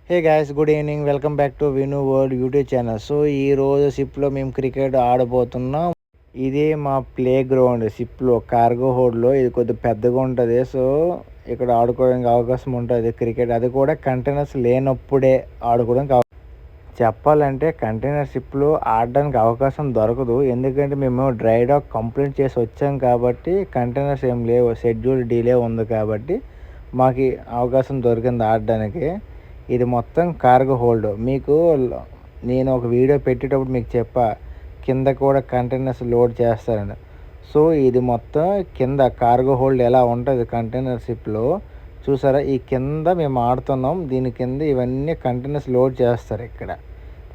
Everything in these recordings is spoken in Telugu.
Hey guys, good evening. Welcome back to విను వరల్డ్ యూట్యూబ్ ఛానల్. సో ఈరోజు షిప్లో మేము క్రికెట్ ఆడబోతున్నాం. ఇది మా ప్లే గ్రౌండ్ షిప్లో కార్గో హోల్డ్లో. ఇది కొద్దిగా పెద్దగా ఉంటుంది. సో ఇక్కడ ఆడుకోవడానికి అవకాశం ఉంటుంది క్రికెట్. అది కూడా కంటైనర్స్ లేనప్పుడే ఆడుకోవడానికి చెప్పాలంటే కంటైనర్ షిప్లో ఆడడానికి అవకాశం దొరకదు. ఎందుకంటే మేము డ్రై డాక్ కంప్లీట్ చేసి వచ్చాం కాబట్టి కంటైనర్స్ ఏం లేవు. షెడ్యూల్ డిలే ఉంది కాబట్టి మాకు అవకాశం దొరికింది ఆడడానికి. ఇది మొత్తం కార్గో హోల్డ్. మీకు నేను ఒక వీడియో పెట్టేటప్పుడు మీకు చెప్పా, కింద కూడా కంటైనర్స్ లోడ్ చేస్తారని. సో ఇది మొత్తం కింద కార్గో హోల్డ్ ఎలా ఉంటుంది కంటైనర్ షిప్లో చూసారా. ఈ కింద మేము ఆడుతున్నాం. దీని కింద ఇవన్నీ కంటైనర్స్ లోడ్ చేస్తారు ఇక్కడ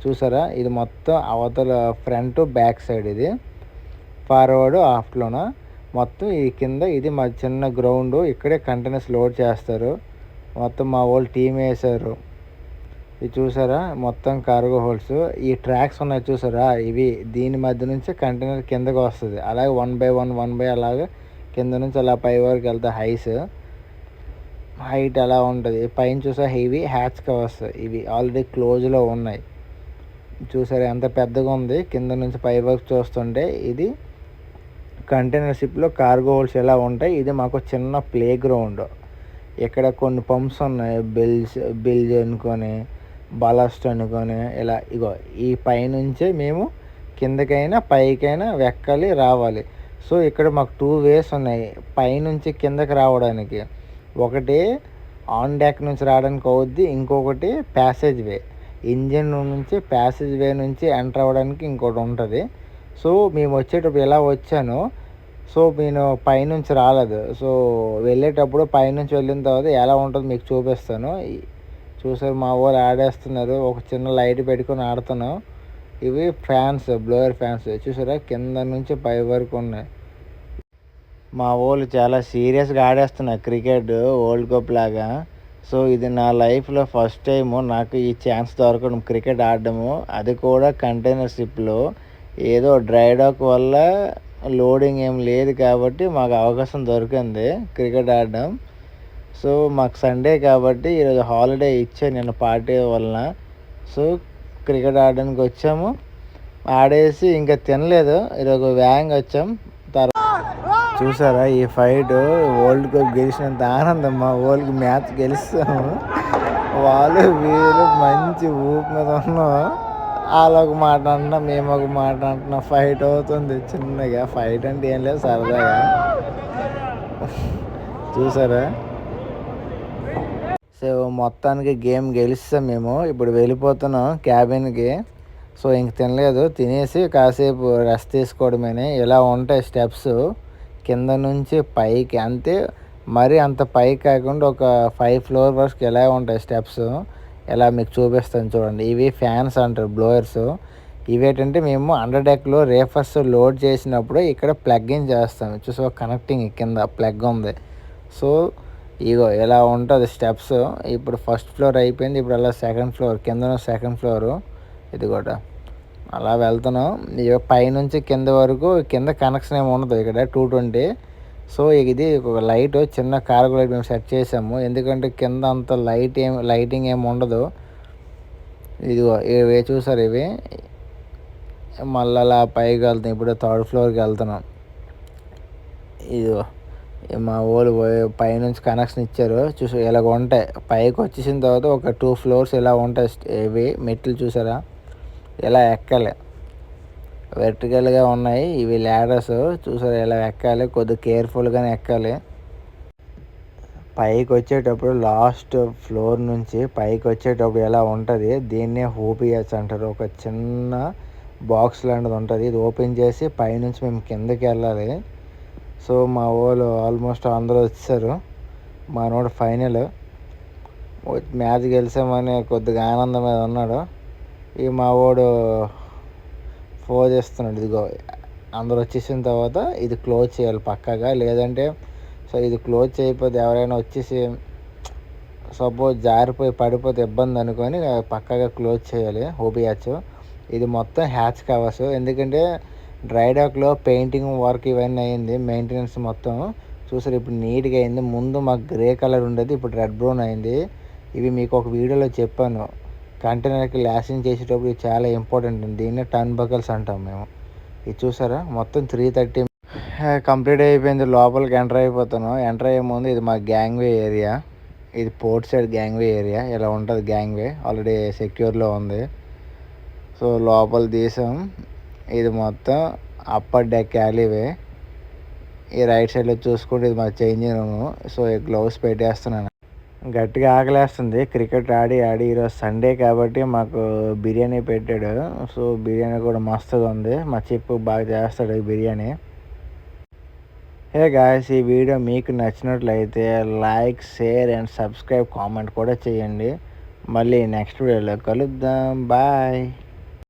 చూసారా. ఇది మొత్తం అవతల ఫ్రంట్ బ్యాక్ సైడ్, ఇది ఫార్వర్డ్ ఆఫ్ట్లోన మొత్తం ఈ కింద. ఇది మా చిన్న గ్రౌండ్. ఇక్కడే కంటైనర్స్ లోడ్ చేస్తారు. మొత్తం మా వాళ్ళు టీం వేశారు. ఇది చూసారా మొత్తం కార్గో హోల్డ్స్. ఈ ట్రాక్స్ ఉన్నాయి చూసారా, ఇవి దీని మధ్య నుంచి కంటైనర్ కిందకు వస్తుంది. అలాగే 1 బై 1 అలాగే కింద నుంచి అలా పై వరకు వెళ్తే హైట్ అలా ఉంటుంది. పైన చూసా హెవీ హ్యాచ్ కవర్స్, ఇవి ఆల్రెడీ క్లోజ్లో ఉన్నాయి. చూసారా ఎంత పెద్దగా ఉంది. కింద నుంచి పై వరకు చూస్తుంటే ఇది కంటైనర్ షిప్లో కార్గో హోల్డ్స్ ఎలా ఉంటాయి. ఇది మాకు చిన్న ప్లే గ్రౌండ్. ఇక్కడ కొన్ని పంప్స్ ఉన్నాయి, బిల్జ్ అనుకొని, బలస్ట్ అనుకొని, ఇలా ఇగో ఈ పైనుంచే మేము కిందకైనా పైకైనా వెక్కాలి రావాలి. సో ఇక్కడ మాకు 2 వేస్ ఉన్నాయి పైనుంచి కిందకి రావడానికి. ఒకటి ఆన్ డెక్ నుంచి రావడానికి అవుద్ది, ఇంకొకటి ప్యాసేజ్ వే. ఇంజిన్ నుంచి ప్యాసేజ్ వే నుంచి ఎంటర్ అవ్వడానికి ఇంకోటి ఉంటుంది. సో మేము వచ్చేటప్పుడు ఎలా వచ్చానో, సో నేను పైనుంచి రాలేదు. సో వెళ్ళేటప్పుడు పైనుంచి వెళ్ళిన తర్వాత ఎలా ఉంటుందో మీకు చూపిస్తాను. చూసారు మా వాళ్ళు ఆడేస్తున్నారు. ఒక చిన్న లైట్ పెట్టుకొని ఆడుతున్నాం. ఇవి ఫ్యాన్స్, బ్లోయర్ ఫ్యాన్స్ చూసారా కింద నుంచి పై వరకు ఉన్నాయి. మా వాళ్ళు చాలా సీరియస్గా ఆడేస్తున్నారు క్రికెట్ వరల్డ్ కప్ లాగా. సో ఇది నా లైఫ్లో ఫస్ట్ టైము నాకు ఈ ఛాన్స్ దొరకడం క్రికెట్ ఆడడము. అది కూడా కంటైనర్ షిప్లో. ఏదో డ్రై డాక్ వల్ల లోడింగ్ ఏం లేదు కాబట్టి మాకు అవకాశం దొరికింది క్రికెట్ ఆడడం. సో మాకు సండే కాబట్టి ఈరోజు హాలిడే ఇచ్చాను నిన్న పార్టీ వలన. సో క్రికెట్ ఆడడానికి వచ్చాము. ఆడేసి ఇంకా తినలేదు. ఈరోజు వేగంగా వచ్చాం. చూసారా ఈ ఫైట్ వరల్డ్ కప్ గెలిచినంత ఆనందం. మా వాళ్ళకి మ్యాచ్ గెలుస్తాము, వాళ్ళు వీళ్ళు మంచి ఊపు మీద ఉన్నాం. వాళ్ళు ఒక మాట అంటున్నా, మేము ఒక మాట అంటున్నాం. ఫైట్ అవుతుంది చిన్నగా. ఫైట్ అంటే ఏం లేదు, సరదాగా. చూసారా. సో మొత్తానికి గేమ్ గెలుస్తాం మేము. ఇప్పుడు వెళ్ళిపోతున్నాం క్యాబిన్కి. సో ఇంక తినలేదు, తినేసి కాసేపు రెస్ట్ తీసుకోవడమేనే. ఇలా ఉంటాయి స్టెప్స్ కింద నుంచి పైకి. అంతే, మరి అంత పైకి కాకుండా ఒక 5 ఫ్లోర్ వరకు ఎలా ఉంటాయి స్టెప్స్. ఎలా మీకు చూపిస్తాను చూడండి. ఇవి ఫ్యాన్స్ అంటారు, బ్లోయర్స్. ఇవేంటంటే మేము అండర్ డెక్లో రేఫర్స్ లోడ్ చేసినప్పుడు ఇక్కడ ప్లగ్ ఇన్ చేస్తాం. చూసా కనెక్టింగ్ కింద ప్లగ్ ఉంది. సో ఇగో ఇలా ఉంటుంది స్టెప్స్. ఇప్పుడు ఫస్ట్ ఫ్లోర్ అయిపోయింది. ఇప్పుడు అలా సెకండ్ ఫ్లోర్, కింద సెకండ్ ఫ్లోరు. ఇది కూడా అలా వెళ్తున్నాం. ఇక పైనుంచి కింద వరకు. కింద కనెక్షన్ ఏమి ఉండదు ఇక్కడ 220. సో ఇది ఒక లైట్, చిన్న కార్గో లైట్ మేము సెట్ చేసాము. ఎందుకంటే కింద అంత లైటింగ్ ఏమి ఉండదు. ఇదిగో ఇవి చూసారు, ఇవి మళ్ళీ అలా పైకి వెళ్తున్నాం. ఇప్పుడు 3rd ఫ్లోర్కి వెళ్తున్నాం. ఇదిగో మా వాళ్ళు పైనుంచి కనెక్షన్ ఇచ్చారు. చూసి ఇలాగ ఉంటాయి. పైకి వచ్చేసిన తర్వాత ఒక 2 ఫ్లోర్స్ ఇలా ఉంటాయి. ఇవి మెట్లు చూసారా, ఇలా ఎక్కాలి. వెర్టికల్గా ఉన్నాయి ఇవి ల్యాడర్స్. చూసారా ఇలా ఎక్కాలి, కొద్దిగా కేర్ఫుల్గానే ఎక్కాలి. పైకి వచ్చేటప్పుడు లాస్ట్ ఫ్లోర్ నుంచి పైకి వచ్చేటప్పుడు ఎలా ఉంటుంది, దీన్నే హూపియస్ అంటారు. ఒక చిన్న బాక్స్ లాంటిది ఉంటుంది. ఇది ఓపెన్ చేసి పైనుంచి మేము కిందకి వెళ్ళాలి. సో మా వాళ్ళు ఆల్మోస్ట్ అందరూ వచ్చారు. మనోడు ఫైనల్ మ్యాచ్ గెలిచామని కొద్దిగా ఆనందం మీద ఉన్నాడు. ఈ మా వాడు ఫోన్ చేస్తున్నాడు. ఇదిగో అందరూ వచ్చేసిన తర్వాత ఇది క్లోజ్ చేయాలి పక్కాగా, లేదంటే సో ఇది క్లోజ్ చేయకపోతే ఎవరైనా వచ్చేసి సపోజ్ జారిపోయి పడిపోతే ఇబ్బంది అనుకొని పక్కాగా క్లోజ్ చేయాలి ఓబియాచ్. ఇది మొత్తం హ్యాచ్ కవర్స్. ఎందుకంటే డ్రై డాక్లో పెయింటింగ్ వర్క్ ఇవన్నీ అయింది, మెయింటెనెన్స్ మొత్తం. చూసారు ఇప్పుడు నీట్గా అయింది. ముందు మాకు గ్రే కలర్ ఉండేది, ఇప్పుడు రెడ్ బ్రౌన్ అయింది. ఇవి మీకు ఒక వీడియోలో చెప్పాను. కంటైనర్కి లాసింగ్ చేసేటప్పుడు ఇది చాలా ఇంపార్టెంట్. దీన్నే టర్న్ బకల్స్ అంటాం మేము. ఇది చూసారా మొత్తం 330 కంప్లీట్ అయిపోయింది. లోపలికి ఎంటర్ అయిపోతున్నాం. ఎంటర్ అయ్యే ముందు ఇది మా గ్యాంగ్వే ఏరియా. ఇది పోర్ట్ సైడ్ గ్యాంగ్వే ఏరియా. ఇలా ఉంటుంది గ్యాంగ్వే. ఆల్రెడీ సెక్యూర్లో ఉంది. సో లోపల తీసాం. ఇది మొత్తం అప్పర్ డెక్ యాలీవే. ఈ రైట్ సైడ్లో చూసుకుంటే ఇది మా చేంజింగ్ రూము. సో ఈ గ్లౌస్ పెట్టేస్తున్నాను. గట్టిగా ఆకలేస్తుంది. క్రికెట్ ఆడి ఈరోజు సండే కాబట్టి మాకు బిర్యానీ పెట్టాడు. సో బిర్యానీ కూడా మస్తుగా ఉంది. మా చిప్పు బాగా చేస్తాడు ఈ బిర్యానీ. హే గాయ్స్, ఈ వీడియో మీకు నచ్చినట్లయితే like, share and subscribe, comment కూడా చేయండి. మళ్ళీ నెక్స్ట్ వీడియోలో కలుద్దాం. బాయ్.